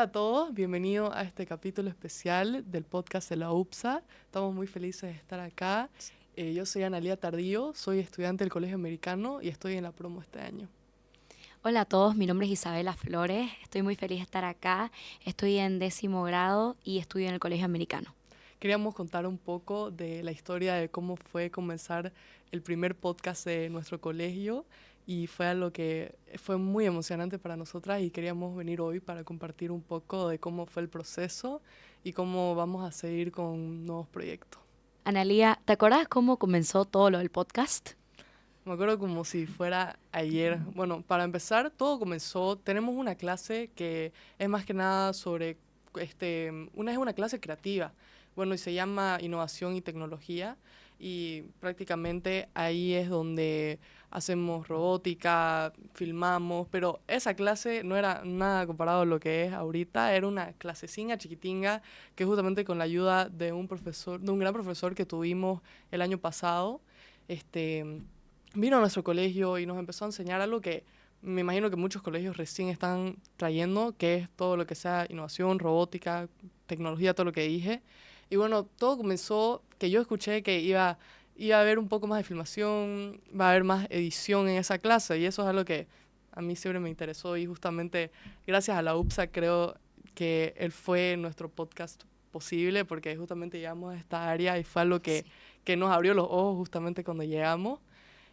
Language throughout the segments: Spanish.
Hola a todos, bienvenidos a este capítulo especial del podcast de la UPSA. Estamos muy felices de estar acá. Yo soy Analía Tardío, soy estudiante del Colegio Americano y estoy en la promo este año. Hola a todos, mi nombre es Isabela Flores, estoy muy feliz de estar acá, estoy en 10º grado y estudio en el Colegio Americano. Queríamos contar un poco de la historia de cómo fue comenzar el primer podcast de nuestro colegio y fue algo que fue muy emocionante para nosotras y queríamos venir hoy para compartir un poco de cómo fue el proceso y cómo vamos a seguir con nuevos proyectos. Analía, ¿te acordás cómo comenzó todo lo del podcast? Me acuerdo como si fuera ayer. Bueno, para empezar, todo comenzó, tenemos una clase que es más que nada sobre, es una clase creativa, bueno, y se llama Innovación y Tecnología, y prácticamente ahí es donde hacemos robótica, filmamos, pero esa clase no era nada comparado a lo que es ahorita, era una clasecina chiquitinga que justamente con la ayuda de un profesor, de un gran profesor que tuvimos el año pasado, vino a nuestro colegio y nos empezó a enseñar algo que me imagino que muchos colegios recién están trayendo, que es todo lo que sea innovación, robótica, tecnología, todo lo que dije. Y bueno, todo comenzó que yo escuché que iba a haber un poco más de filmación, va a haber más edición en esa clase, y eso es algo que a mí siempre me interesó, y justamente gracias a la UPSA creo que él fue nuestro podcast posible, porque justamente llegamos a esta área y fue algo Sí. que nos abrió los ojos justamente cuando llegamos.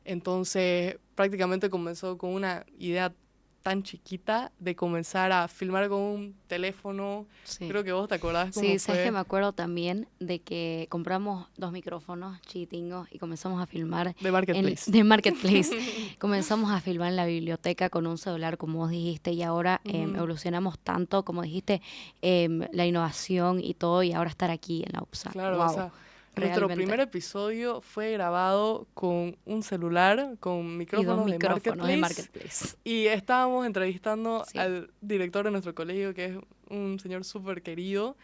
Entonces, prácticamente comenzó con una idea tan chiquita de comenzar a filmar con un teléfono. Sí. Creo que vos te acordás cómo Sí, sabes que fue. me acuerdo también de que compramos 2 micrófonos chiquitingos y comenzamos a filmar De Marketplace. de Marketplace. Comenzamos a filmar en la biblioteca con un celular, como vos dijiste, y ahora Ujú. evolucionamos tanto, como dijiste, la innovación y todo, y ahora estar aquí en la UPSA. Claro, o Wow, sea, nuestro primer realmente. episodio fue grabado con un celular, con Y dos micrófonos de micrófonos de Marketplace, Marketplace. y estábamos entrevistando Sí, al director de nuestro colegio, que es un señor súper querido,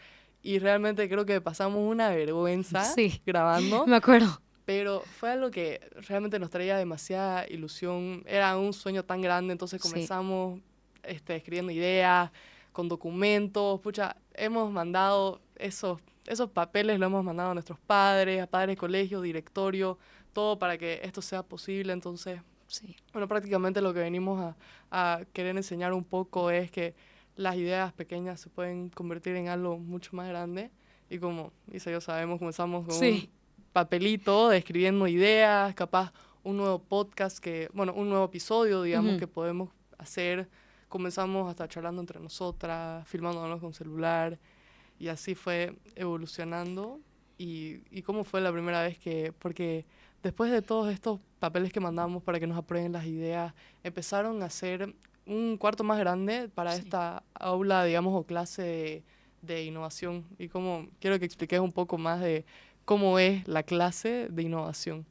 y realmente creo que pasamos una vergüenza sí, grabando. me acuerdo. Pero fue algo que realmente nos traía demasiada ilusión. Era un sueño tan grande, entonces Sí, comenzamos escribiendo ideas, con documentos. Pucha, hemos mandado esos papeles, lo hemos mandado a nuestros padres, a padres de colegio, directorio, todo para que esto sea posible. Entonces, sí, bueno, prácticamente lo que venimos a querer enseñar un poco es que las ideas pequeñas se pueden convertir en algo mucho más grande. Y como Isa y yo sabemos, comenzamos con un sí, papelito escribiendo ideas, capaz un nuevo podcast bueno, un nuevo episodio, digamos, ujú, que podemos hacer. Comenzamos hasta charlando entre nosotras, filmándonos con celular, y así fue evolucionando. Y cómo fue la primera vez porque después de todos estos papeles que mandamos para que nos aprueben las ideas, empezaron a hacer un cuarto más grande para sí. esta aula, digamos, o clase de innovación. Y como quiero que expliques un poco más de cómo es la clase de innovación.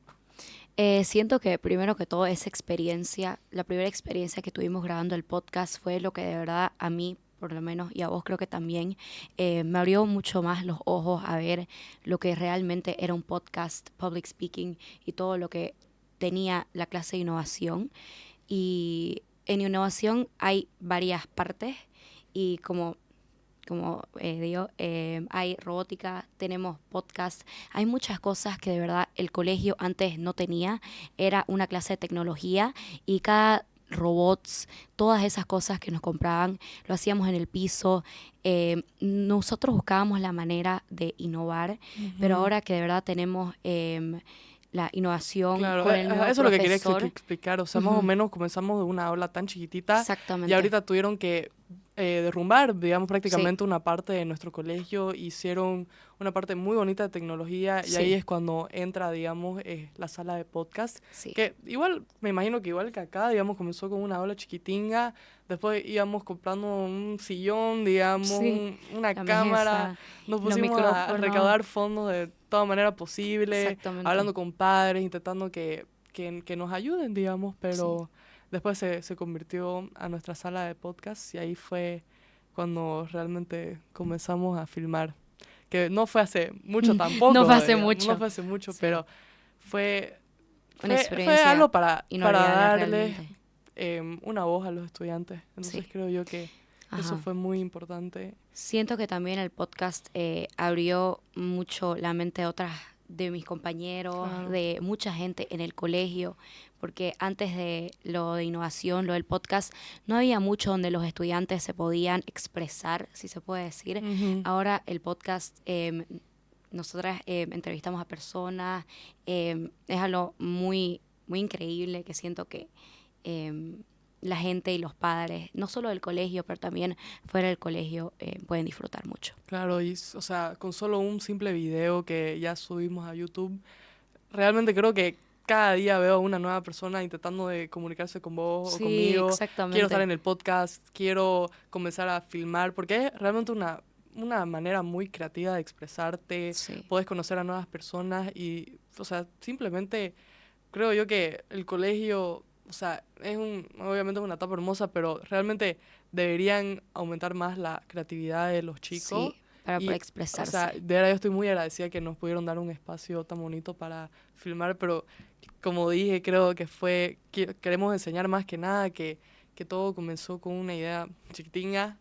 Siento que primero que todo esa experiencia, la primera experiencia que tuvimos grabando el podcast fue lo que de verdad a mí, por lo menos, y a vos creo que también, me abrió mucho más los ojos a ver lo que realmente era un podcast, public speaking y todo lo que tenía la clase de innovación. Y en innovación hay varias partes y como digo, hay robótica, tenemos podcast, hay muchas cosas que de verdad el colegio antes no tenía, era una clase de tecnología y cada robots, todas esas cosas que nos compraban, lo hacíamos en el piso. Nosotros buscábamos la manera de innovar, pero Ujú. ahora que de verdad tenemos la innovación Claro, con el ajá, mismo eso es lo que quería profesor. explicar. O sea, más o Ujú, menos comenzamos de una aula tan chiquitita y exactamente, ahorita tuvieron que derrumbar, digamos, sí, prácticamente una parte de nuestro colegio. Hicieron una parte muy bonita de tecnología y ahí sí, es cuando entra, digamos, la sala de podcast. sí, Que igual, me imagino que igual que acá, digamos, comenzó con una aula chiquitinga. Después íbamos comprando un sillón, digamos, sí, una la cámara. mesa, Nos los pusimos a micrófonos. recaudar fondos de toda manera posible, Exactamente, hablando con padres, intentando que nos ayuden, digamos, sí. pero después se convirtió a nuestra sala de podcast y ahí fue cuando realmente comenzamos a filmar. Que no fue hace mucho No fue tampoco, hace digamos, no mucho. fue hace mucho, Sí, pero fue, una fue experiencia algo para inolvidable darles realmente. una voz a los estudiantes. Entonces Sí. creo yo que Eso Ajá. fue muy importante. Siento que también el podcast abrió mucho la mente de mis compañeros, Claro. de mucha gente en el colegio, porque antes de lo de innovación, lo del podcast, no había mucho donde los estudiantes se podían expresar, si se puede decir. Ujú. Ahora el podcast, nosotras entrevistamos a personas, es algo muy, muy increíble que siento que em, la gente y los padres, no solo del colegio, pero también fuera del colegio, pueden disfrutar mucho. Claro, o sea, con solo un simple video que ya subimos a YouTube, realmente creo que cada día veo a una nueva persona intentando de comunicarse con vos o Sí, conmigo. Quiero estar exactamente. en el podcast, quiero comenzar a filmar, porque es realmente una manera muy creativa de expresarte. Sí. Podés conocer a nuevas personas y, o sea, simplemente creo yo que el colegio, o sea, obviamente es una etapa hermosa, pero realmente deberían aumentar más la creatividad de los chicos. Sí, para poder Y, o sea, expresarse. de verdad yo estoy muy agradecida que nos pudieron dar un espacio tan bonito para filmar, pero como dije, creo que queremos enseñar más que nada que todo comenzó con una idea chiquitinga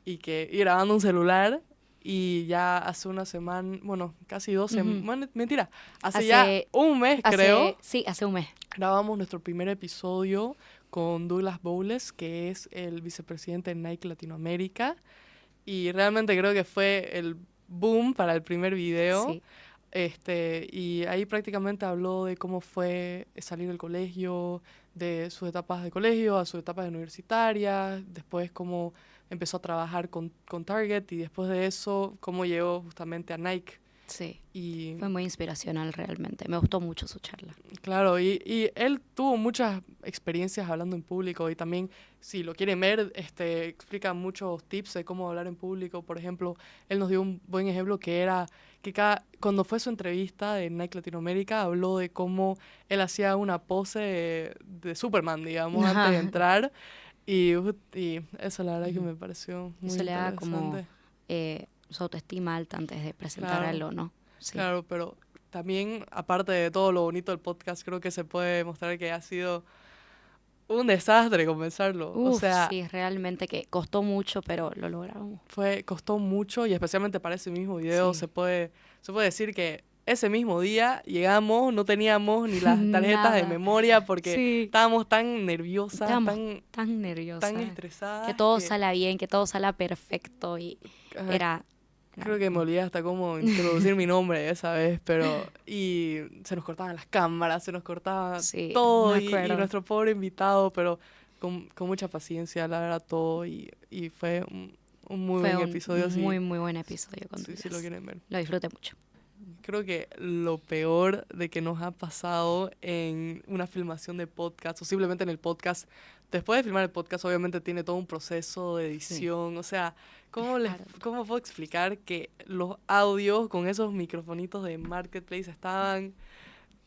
y grabando un celular y ya hace una semana, bueno, casi 2 semanas, Ujú. bueno, mentira, hace ya Hace, un mes creo, sí, hace un mes. grabamos nuestro primer episodio con Douglas Bowles, que es el vicepresidente de Nike Latinoamérica. Y realmente creo que fue el boom para el primer video. Sí, Y ahí prácticamente habló de cómo fue salir del colegio, de sus etapas de colegio a sus etapas universitarias, después cómo empezó a trabajar con Target y después de eso cómo llegó justamente a Nike. sí. Y Fue muy inspiracional realmente. Me gustó mucho su charla. claro, y él tuvo muchas experiencias hablando en público y también, si lo quieren ver, explica muchos tips de cómo hablar en público. Por ejemplo, él nos dio un buen ejemplo que era que cuando fue su entrevista de Nike Latinoamérica, habló de cómo él hacía una pose de Superman, digamos, antes de Ajá. entrar. Y eso la verdad que Ujú. me pareció muy Eso le da como interesante. su autoestima alta antes de presentar Claro. algo, ¿no? Sí. Claro, pero también, aparte de todo lo bonito del podcast, creo que se puede mostrar que ha sido un desastre comenzarlo. O Uf, sea, sí, realmente que costó mucho, pero lo logramos. costó mucho y especialmente para ese mismo video Sí. se puede decir que ese mismo día llegamos, no teníamos ni las tarjetas de Nada. memoria porque Sí. estábamos tan nerviosas, Estábamos tan tan nerviosas. Que estresadas todo que salga bien, que todo salga perfecto y ajá, era, era creo que me como- olvidé hasta cómo introducir mi nombre esa vez, y se nos cortaban las cámaras, se nos cortaba sí, me todo y acuerdo. nuestro pobre invitado, pero con mucha paciencia, la verdad, todo y fue un muy Fue buen un episodio, muy, muy buen episodio con si lo Douglas. quieren ver. Lo disfruté mucho. Creo que lo peor de que nos ha pasado en una filmación de podcast o simplemente en el podcast, después de filmar el podcast obviamente tiene todo un proceso de Sí. edición, o sea, Claro. ¿cómo puedo explicar que los audios con esos microfonitos de Marketplace estaban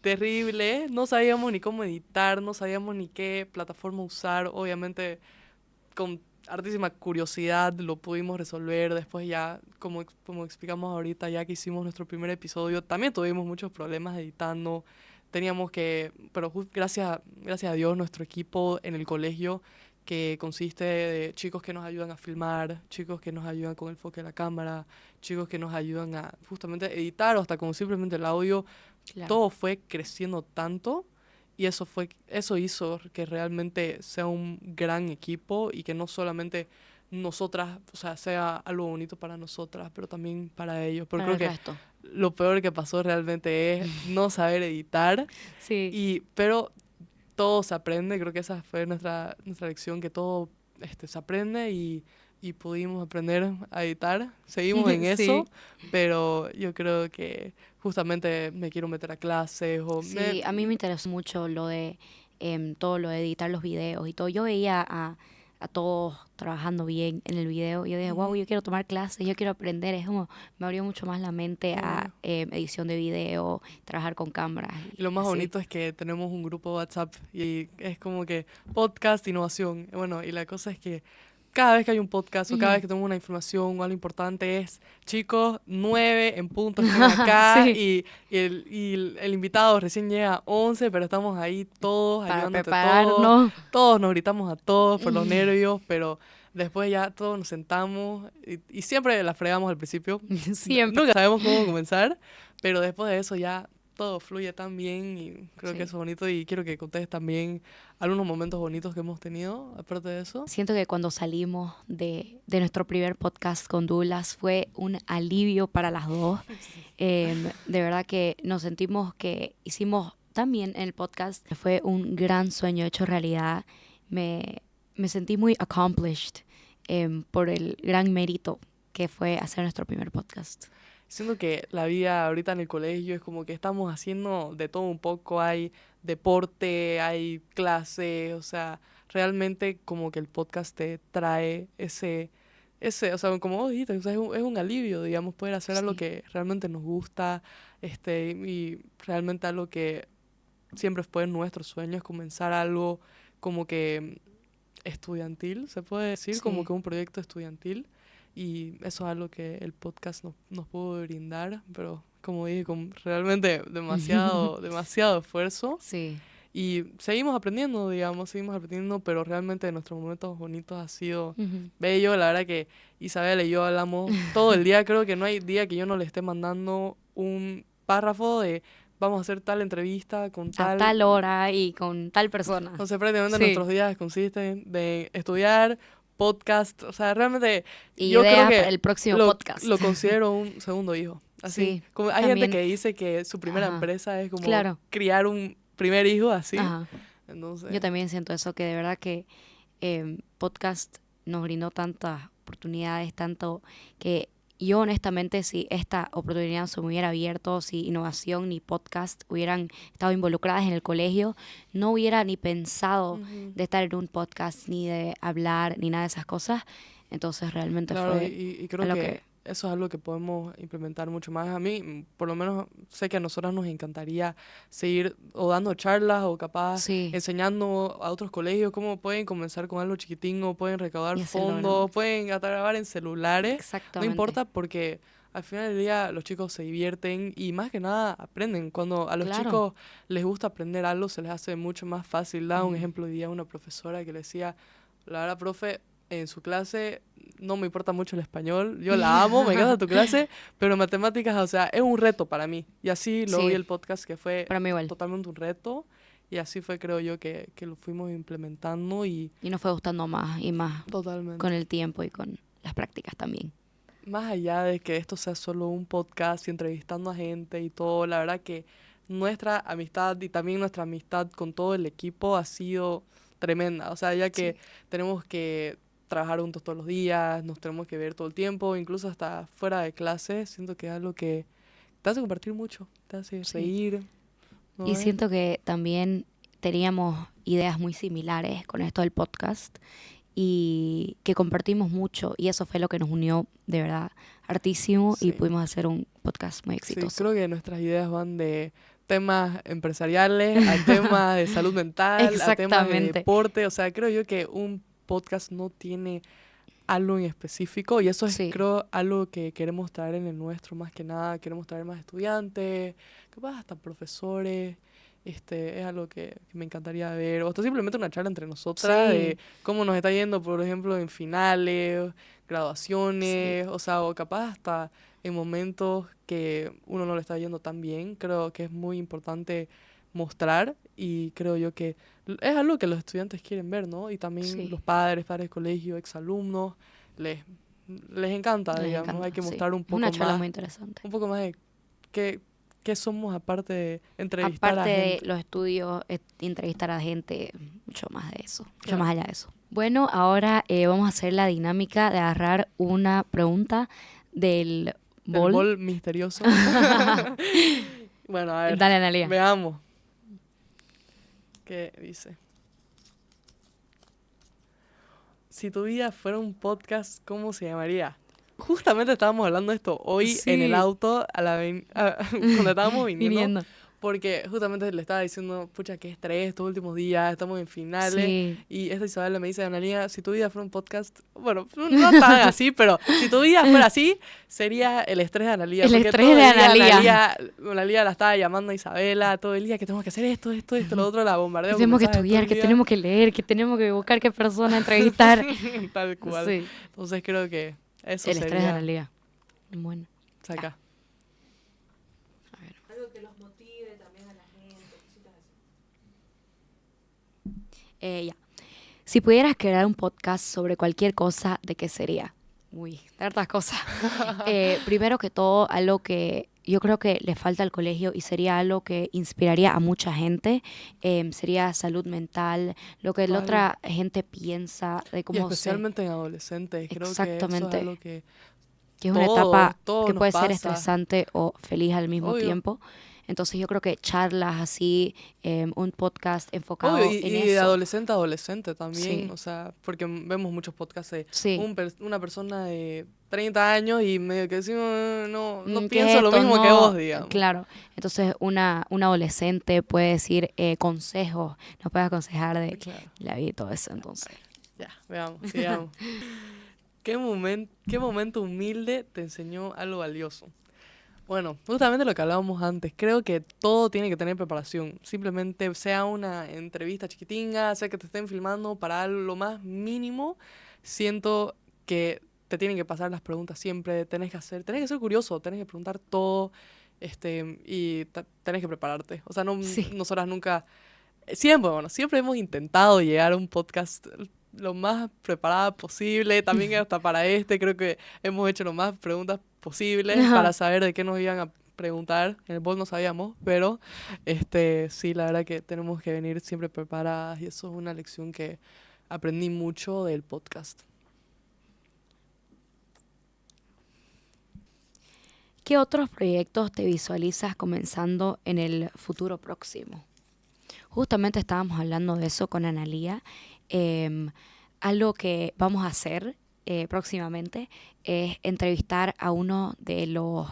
terribles? No sabíamos ni cómo editar, no sabíamos ni qué plataforma usar, obviamente con hartísima curiosidad lo pudimos resolver. Después ya, como explicamos ahorita, ya que hicimos nuestro primer episodio, también tuvimos muchos problemas editando. Teníamos que, pero gracias a Dios, nuestro equipo en el colegio, que consiste de chicos que nos ayudan a filmar, chicos que nos ayudan con el enfoque de la cámara, chicos que nos ayudan a justamente editar o hasta con simplemente el audio, Claro. todo fue creciendo tanto y eso hizo que realmente sea un gran equipo y que no solamente nosotras, o sea, sea algo bonito para nosotras, pero también para ellos. Pero Para creo el que resto. lo peor que pasó realmente es no saber editar, Sí. pero todo se aprende, creo que esa fue nuestra lección, que todo se aprende y pudimos aprender a editar. Seguimos en Sí. eso, pero yo creo que justamente me quiero meter a clases Sí, a mí me interesó mucho lo de todo lo de editar los videos y todo. Yo veía a todos trabajando bien en el video. Y yo dije, wow, Ujú, yo quiero tomar clases, yo quiero aprender. Es como, me abrió mucho más la mente a obvio. edición de video, trabajar con cámaras Y y lo más así. bonito es que tenemos un grupo de WhatsApp y es como que podcast, innovación. Bueno, y la cosa es que cada vez que hay un podcast o cada Ujú. vez que tenemos una información o algo importante es, chicos, 9 en punto, estén acá Sí, y el invitado recién llega a 11, pero estamos ahí todos para ayudándote todos. prepararnos. Todos nos gritamos a todos por los nervios, pero después ya todos nos sentamos y siempre la fregamos al principio. Siempre. Nunca sabemos cómo comenzar, pero después de eso ya todo fluye tan bien y creo Sí. que eso es bonito y quiero que contes también algunos momentos bonitos que hemos tenido, aparte de eso. Siento que cuando salimos de nuestro primer podcast con Douglas fue un alivio para las dos. De verdad que nos sentimos que hicimos tan bien en el podcast. Fue un gran sueño hecho realidad. Me sentí muy accomplished por el gran mérito que fue hacer nuestro primer podcast. Siento que la vida ahorita en el colegio es como que estamos haciendo de todo un poco, hay deporte, hay clases, o sea, realmente como que el podcast te trae o sea, como vos dijiste, o sea, es un alivio, digamos, poder hacer algo Sí. que realmente nos gusta, y realmente algo que siempre fue nuestro sueño, es comenzar algo como que estudiantil, se puede decir, como Sí. que un proyecto estudiantil. Y eso es algo que el podcast nos pudo brindar, pero como dije, con realmente demasiado esfuerzo. Sí. Y seguimos aprendiendo, digamos, pero realmente nuestros momentos bonitos ha sido Ujú. bello. La verdad que Isabel y yo hablamos todo el día, creo que no hay día que yo no le esté mandando un párrafo de vamos a hacer tal entrevista con A tal hora y con tal persona. o sea, prácticamente Sí. nuestros días consisten de estudiar, podcast, o sea, realmente Y yo creo ideas que para el próximo podcast. lo considero un segundo hijo. Así, Sí, como hay gente también. que dice que su primera Ajá. empresa es como Claro. criar un primer hijo, así. Ajá. Entonces, Yo también siento eso, que de verdad que podcast nos brindó tantas oportunidades, tanto que yo honestamente si esta oportunidad se me hubiera abierto, si innovación ni podcast hubieran estado involucradas en el colegio, no hubiera ni pensado ujú. de estar en un podcast, ni de hablar, ni nada de esas cosas. Entonces realmente Claro, fue y creo algo que que... eso es algo que podemos implementar mucho más. A mí, por lo menos, sé que a nosotras nos encantaría seguir o dando charlas o capaz Sí, enseñando a otros colegios cómo pueden comenzar con algo chiquitín o pueden recaudar y hacerlo fondos, grande. pueden hasta grabar en celulares. No Exactamente. importa porque al final del día los chicos se divierten y más que nada aprenden. Cuando a los Claro. chicos les gusta aprender algo, se les hace mucho más fácil. Da un Ujú. ejemplo hoy día una profesora que le decía, la verdad, profe, en su clase no me importa mucho el español, yo la amo, me encanta tu clase, pero matemáticas, o sea, es un reto para mí. Y así lo Sí. vi el podcast, que fue Para mí igual. totalmente un reto, y así fue, creo yo, que lo fuimos implementando y Y nos fue gustando más y más totalmente. con el tiempo y con las prácticas también. Más allá de que esto sea solo un podcast y entrevistando a gente y todo, la verdad que nuestra amistad y también nuestra amistad con todo el equipo ha sido tremenda. O sea, ya que Sí. tenemos que trabajar juntos todos los días, nos tenemos que ver todo el tiempo, incluso hasta fuera de clase, siento que es algo que te hace compartir mucho, te hace Sí. reír, ¿no Y es? siento que también teníamos ideas muy similares con esto del podcast y que compartimos mucho y eso fue lo que nos unió de verdad hartísimo Sí. y pudimos hacer un podcast muy Sí, exitoso. creo que nuestras ideas van de temas empresariales a temas de salud mental, a temas de Exactamente. deporte. O sea, creo yo que un podcast no tiene algo en específico y eso es, Sí. creo, algo que queremos traer en el nuestro más que nada. Queremos traer más estudiantes, capaz hasta profesores. Es algo que me encantaría ver. O hasta simplemente una charla entre nosotras Sí. de cómo nos está yendo, por ejemplo, en finales, graduaciones, o sea, o capaz hasta en momentos que uno no le está yendo tan bien. Creo que es muy importante mostrar y creo yo que es algo que los estudiantes quieren ver, ¿no? Y también Sí. los padres de colegio, exalumnos, les, les encanta, Les digamos. encanta, Hay que sí. mostrar un Es una poco charla más, muy interesante. un poco más de qué somos aparte de entrevistar Aparte a de gente. los estudios, entrevistar a gente, mucho más de eso, mucho Claro. más allá de eso. Bueno, ahora vamos a hacer la dinámica de agarrar una pregunta del Del bol. bol misterioso. Bueno, a ver, Dale, Analia. veamos. ¿Qué dice? Si tu vida fuera un podcast, ¿cómo se llamaría? Justamente estábamos hablando de esto hoy en el Sí. auto cuando estábamos viniendo. porque justamente le estaba diciendo, pucha, qué estrés estos últimos días, estamos en finales, Sí, y esta Isabela me dice, Analia, si tu vida fuera un podcast, bueno, no tan así, pero si tu vida fuera así, sería el estrés de Analia, el porque estrés todo de el día Analia. Analia la estaba llamando a Isabela, todo el día que tenemos que hacer esto, lo otro, la Que bombardeo con tenemos que mensajes todo estudiar, el que día. tenemos que leer, que tenemos que buscar qué persona entrevistar. Tal cual. Sí, Entonces creo que eso el estrés de sería Analia. Bueno, ya, sacar. a ver. Algo que los motive también a la gente, cositas así. Ya. Si pudieras crear un podcast sobre cualquier cosa, ¿de qué sería? Uy, tantas cosas. Primero que todo, algo que yo creo que le falta al colegio y sería algo que inspiraría a mucha gente, sería salud mental, lo que la ¿Cuál? otra gente piensa de Y cómo se... especialmente en adolescentes, creo que eso es Exactamente, algo que que es una etapa todo que nos puede ser pasa, estresante o feliz al mismo obvio. tiempo. Entonces yo creo que charlas así, un podcast Obvio, enfocado en y de eso. adolescente a adolescente también, Sí, o sea, porque vemos muchos podcasts de sí. una persona de 30 años y medio que decimos, no ¿Qué es pienso lo esto? mismo que vos, No, digamos. claro. Entonces, un adolescente puede decir consejos, nos puede aconsejar de Claro, la vida y todo eso. Entonces, ya, veamos, sigamos. ¿Qué momento humilde te enseñó algo valioso? Bueno, justamente lo que hablábamos antes, creo que todo tiene que tener preparación. Simplemente sea una entrevista chiquitinga, sea que te estén filmando para lo más mínimo, siento que te tienen que pasar las preguntas siempre, tenés que ser curioso, tenés que preguntar todo, y tenés que prepararte. O sea, sí, nosotras nunca, siempre hemos intentado llegar a un podcast lo más preparada posible, también hasta para creo que hemos hecho lo más preguntas posibles para saber de qué nos iban a preguntar. En el bol no sabíamos, pero sí, la verdad que tenemos que venir siempre preparadas y eso es una lección que aprendí mucho del podcast. ¿qué otros proyectos te visualizas comenzando en el futuro próximo? Justamente estábamos hablando de eso con Analía. Algo que vamos a hacer próximamente es entrevistar a uno de los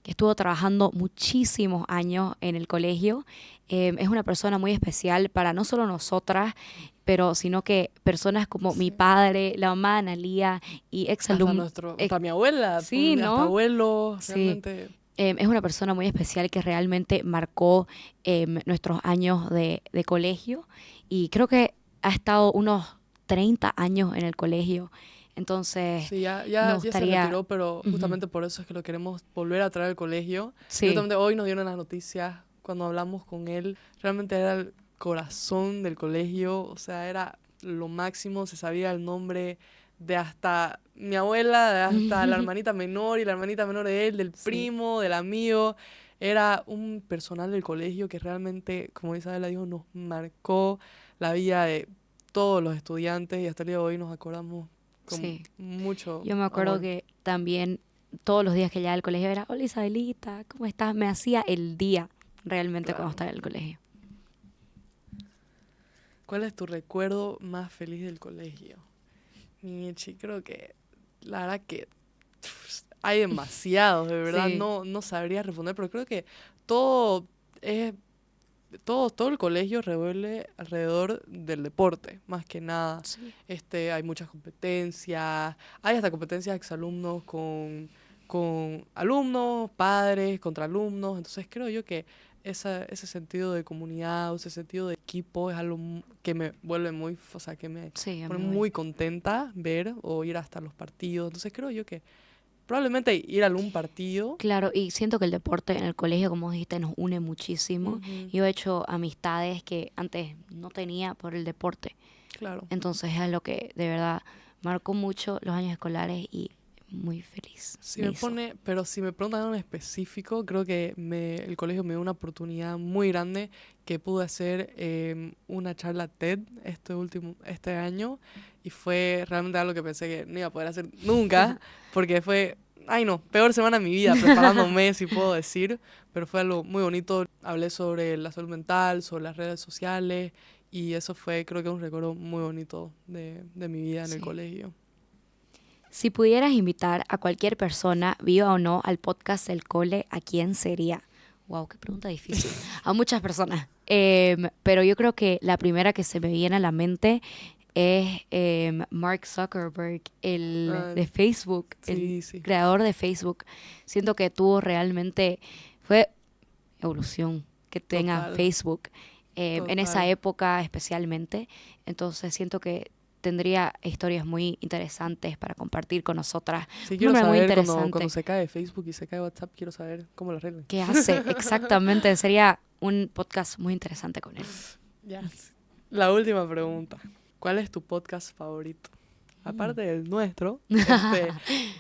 que estuvo trabajando muchísimos años en el colegio. Es una persona muy especial para no solo nosotras, pero sino que personas como mi Sí. padre, la mamá de Analía y exalumnos. Hasta mi abuela, Sí, hasta ¿no? abuelos, Sí. realmente. Es una persona muy especial que realmente marcó nuestros años de colegio y creo que ha estado unos 30 años en el colegio. Entonces, Sí, me ya se gustaría... retiró, pero Ujú. justamente por eso es que lo queremos volver a traer al colegio. Y Sí, justamente hoy nos dieron las noticias cuando hablamos con él. Realmente era el corazón del colegio, o sea, era lo máximo, se sabía el nombre de hasta mi abuela, de hasta la hermanita menor y la hermanita menor de él, del sí, primo, del amigo. Era un personal del colegio que realmente, como Isabela dijo, nos marcó la vida de todos los estudiantes y hasta el día de hoy nos acordamos con sí. mucho Yo me acuerdo amor. que también todos los días que llegaba al colegio era, hola Isabelita, ¿cómo estás? Me hacía el día realmente cuando Claro. estaba en el colegio. ¿Cuál es tu recuerdo más feliz del colegio? Michi, creo que la verdad que hay demasiados, de verdad Sí, no sabría responder, pero creo que todo es todo el colegio revuelve alrededor del deporte, más que nada. sí. Hay muchas competencias, hay hasta competencias exalumnos con alumnos, padres, contra alumnos. Entonces creo yo que ese sentido de comunidad, o ese sentido de equipo es algo que me vuelve o sea, que me Sí, a pone mí igual. muy contenta ver o ir hasta los partidos. Entonces creo yo que probablemente ir a algún partido. Claro, y siento que el deporte en el colegio, como dijiste, nos une muchísimo. Ujú, Yo he hecho amistades que antes no tenía por el deporte. claro. Entonces es lo que de verdad marcó mucho los años escolares y muy feliz me hizo. Pero si me preguntan algo en específico, creo que el colegio me dio una oportunidad muy grande que pude hacer una charla TED este año y fue realmente algo que pensé que no iba a poder hacer nunca porque fue, ay no, peor semana de mi vida preparándome, si puedo decir, pero fue algo muy bonito. Hablé sobre la salud mental, sobre las redes sociales y eso fue, creo que un recuerdo muy bonito de mi vida en el Sí. colegio. Si pudieras invitar a cualquier persona, viva o no, al podcast del cole, ¿a quién sería? Wow, qué pregunta difícil. A muchas personas. Pero yo creo que la primera que se me viene a la mente es Mark Zuckerberg, el Ah, de Facebook, sí, el sí. creador de Facebook. Siento que tuvo realmente, fue evolución que tenga Total, Facebook en esa total. época especialmente. Entonces siento que tendría historias muy interesantes para compartir con nosotras. Sí, Un quiero hombre muy saber cuando interesante. se cae Facebook y se cae WhatsApp, quiero saber cómo lo arreglan. ¿Qué hace? Exactamente, sería un podcast muy interesante con él. Yes. La última pregunta. ¿Cuál es tu podcast favorito? Aparte del nuestro,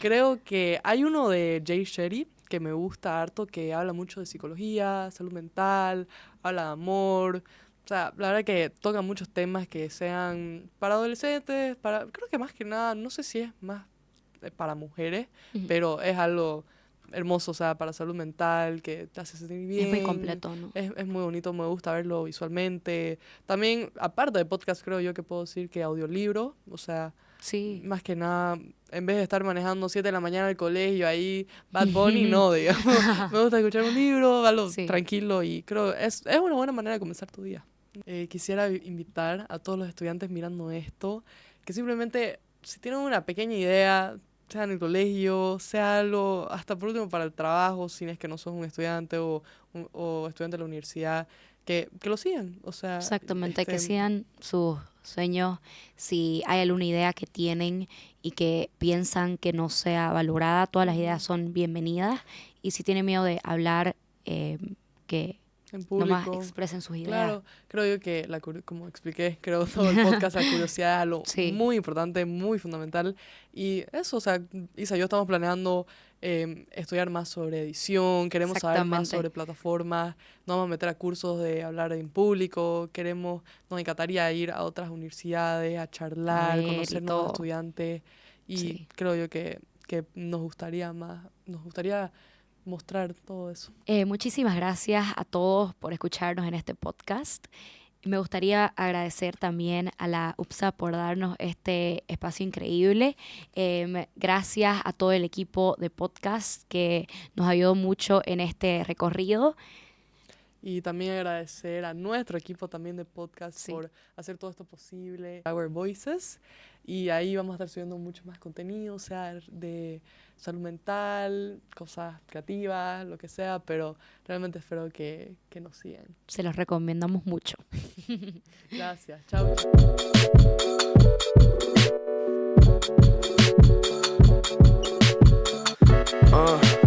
creo que hay uno de Jay Shetty que me gusta harto, que habla mucho de psicología, salud mental, habla de amor. O sea, la verdad que toca muchos temas que sean para adolescentes, creo que más que nada, no sé si es más para mujeres, Ujú. pero es algo hermoso, o sea, para salud mental, que te hace sentir bien. Es muy completo, ¿no? Es muy bonito, me gusta verlo visualmente. También, aparte de podcast, creo yo que puedo decir que audiolibro, o sea, Sí. más que nada, en vez de estar manejando 7 de la mañana al colegio, ahí Bad Bunny, no, digamos. Me gusta escuchar un libro, algo Sí. tranquilo y creo es una buena manera de comenzar tu día. Quisiera invitar a todos los estudiantes mirando esto, que simplemente, si tienen una pequeña idea, sea en el colegio, sea algo, hasta por último para el trabajo, si es que no sos un estudiante o estudiante de la universidad, que lo sigan, o sea, Exactamente, que sigan sus sueños, si hay alguna idea que tienen y que piensan que no sea valorada, todas las ideas son bienvenidas. Y si tienen miedo de hablar, que en nomás público. expresen sus ideas. Claro, creo yo que, como expliqué, creo todo el podcast, la curiosidad es algo Sí. muy importante, muy fundamental. Y eso, o sea, Isa y yo estamos planeando estudiar más sobre edición, queremos saber más Exactamente. sobre plataformas, nos vamos a meter a cursos de hablar en público, nos encantaría ir a otras universidades, a charlar, ver y conocer nuevos todo. estudiantes. Y Sí. creo yo que nos gustaría mostrar todo eso. Muchísimas gracias a todos por escucharnos en este podcast. Me gustaría agradecer también a la UPSA por darnos este espacio increíble. Gracias a todo el equipo de podcast que nos ayudó mucho en este recorrido. Y también agradecer a nuestro equipo también de podcast Sí. por hacer todo esto posible, Our Voices. Y ahí vamos a estar subiendo mucho más contenido, o sea, de salud mental, cosas creativas, lo que sea, pero realmente espero que nos sigan. Se los recomendamos mucho. Gracias, chao. Uh.